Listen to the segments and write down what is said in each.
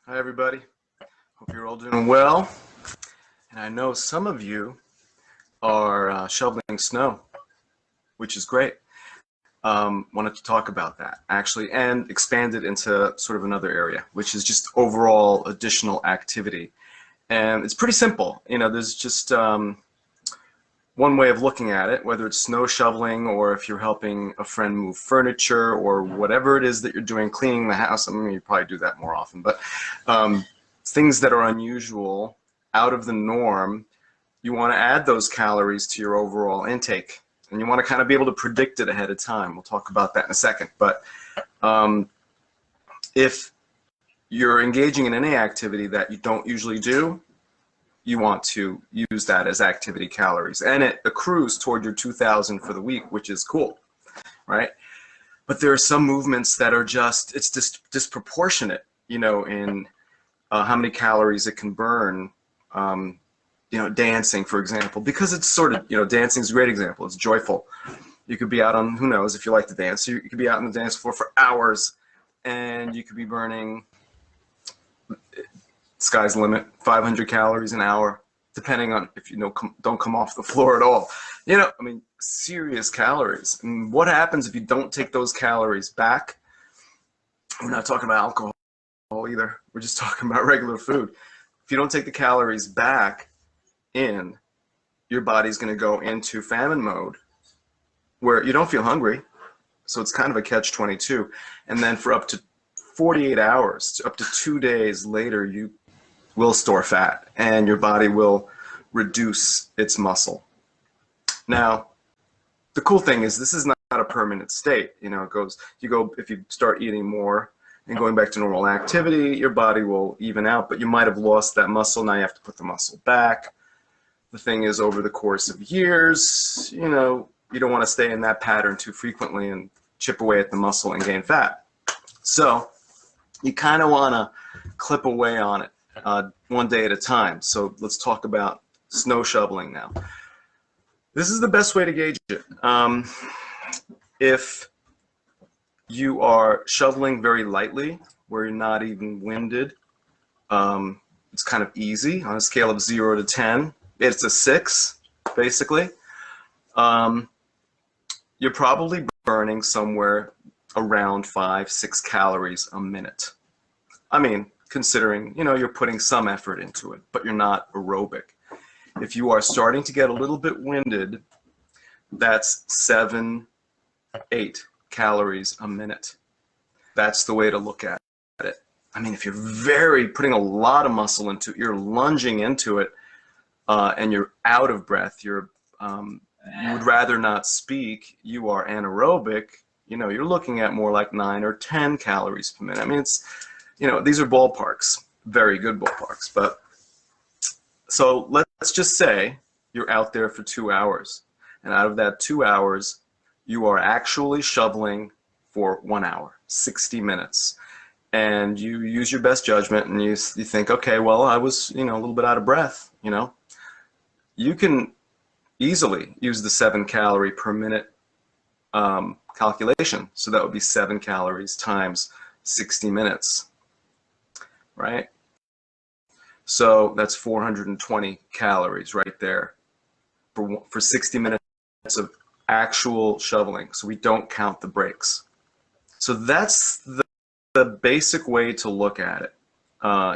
Hi, everybody. Hope you're all doing well. And I know some of you are shoveling snow, which is great. Wanted to talk about that, actually, and expand it into sort of another area, which is just overall additional activity. And it's pretty simple. There's just one way of looking at it, whether it's snow shoveling or if you're helping a friend move furniture or whatever it is that you're doing, cleaning the house. I mean, you probably do that more often, but things that are unusual, out of the norm, you want to add those calories to your overall intake. And you want to kind of be able to predict it ahead of time. We'll talk about that in a second. But if you're engaging in any activity that you don't usually do, you want to use that as activity calories. And it accrues toward your 2,000 for the week, which is cool, right? But there are some movements that are just, it's disproportionate, in how many calories it can burn. Dancing, for example, because it's sort of, dancing is a great example. It's joyful. You could be out on, who knows, if you like to dance, you could be out on the dance floor for hours, and you could be burning, sky's the limit, 500 calories an hour, depending on if don't come off the floor at all. Serious calories. And what happens if you don't take those calories back? We're not talking about alcohol either. We're just talking about regular food. If you don't take the calories back in, your body's going to go into famine mode where you don't feel hungry. So it's kind of a catch-22. And then for up to 48 hours, up to 2 days later, you will store fat and your body will reduce its muscle. Now, the cool thing is this is not a permanent state. If you start eating more and going back to normal activity, your body will even out, but you might have lost that muscle. Now you have to put the muscle back. The thing is, over the course of years, you don't want to stay in that pattern too frequently and chip away at the muscle and gain fat. So you kind of want to clip away on it one day at a time. So let's talk about snow shoveling now. This is the best way to gauge it. If you are shoveling very lightly, where you're not even winded, it's kind of easy. On a scale of 0 to 10, it's a 6, basically. You're probably burning somewhere around 5-6 calories a minute. Considering, you're putting some effort into it, but you're not aerobic. If you are starting to get a little bit winded, that's 7-8 calories a minute. That's the way to look at it. If you're putting a lot of muscle into it, you're lunging into it, and you're out of breath, you would rather not speak, you are anaerobic, you're looking at more like 9 or 10 calories per minute. These are ballparks, very good ballparks. But so let's just say you're out there for 2 hours, and out of that 2 hours, you are actually shoveling for 1 hour, 60 minutes. And you use your best judgment and you think, okay, well, I was, a little bit out of breath, You can easily use the 7 calorie per minute calculation. So that would be 7 calories times 60 minutes, right? So that's 420 calories right there for 60 minutes of actual shoveling. So we don't count the breaks. So that's the basic way to look at it,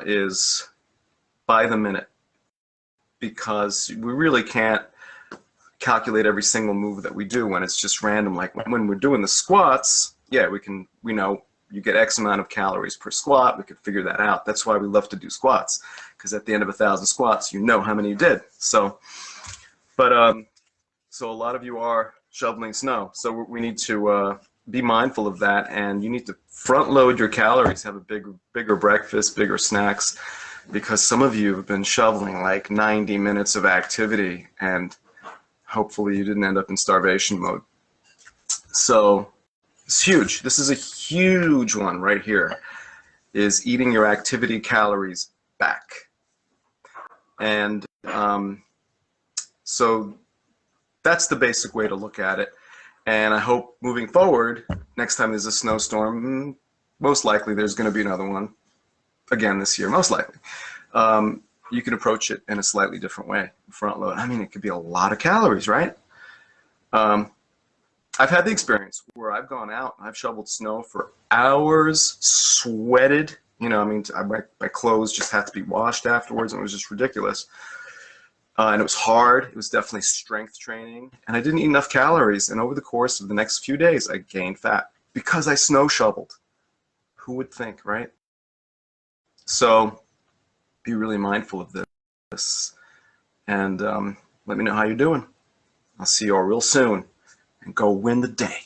is by the minute, because we really can't calculate every single move that we do when it's just random. Like when we're doing the squats, yeah, we know you get X amount of calories per squat. We could figure that out. That's why we love to do squats, because at the end of 1,000 squats, you know how many you did. So a lot of you are shoveling snow. So we need to be mindful of that, and you need to front load your calories, have a bigger breakfast, bigger snacks, because some of you have been shoveling like 90 minutes of activity, and hopefully you didn't end up in starvation mode. So it's huge. This is a huge one right here, is eating your activity calories back. And so that's the basic way to look at it. And I hope moving forward, next time there's a snowstorm, most likely there's going to be another one. again this year, most likely, you can approach it in a slightly different way. Front load. I mean, it could be a lot of calories, right? I've had the experience where I've gone out and I've shoveled snow for hours, sweated. You know, I mean, my clothes just had to be washed afterwards, and it was just ridiculous. And it was hard. It was definitely strength training, and I didn't eat enough calories. And over the course of the next few days, I gained fat because I snow shoveled. Who would think, right? So be really mindful of this, and let me know how you're doing. I'll see you all real soon, and go win the day.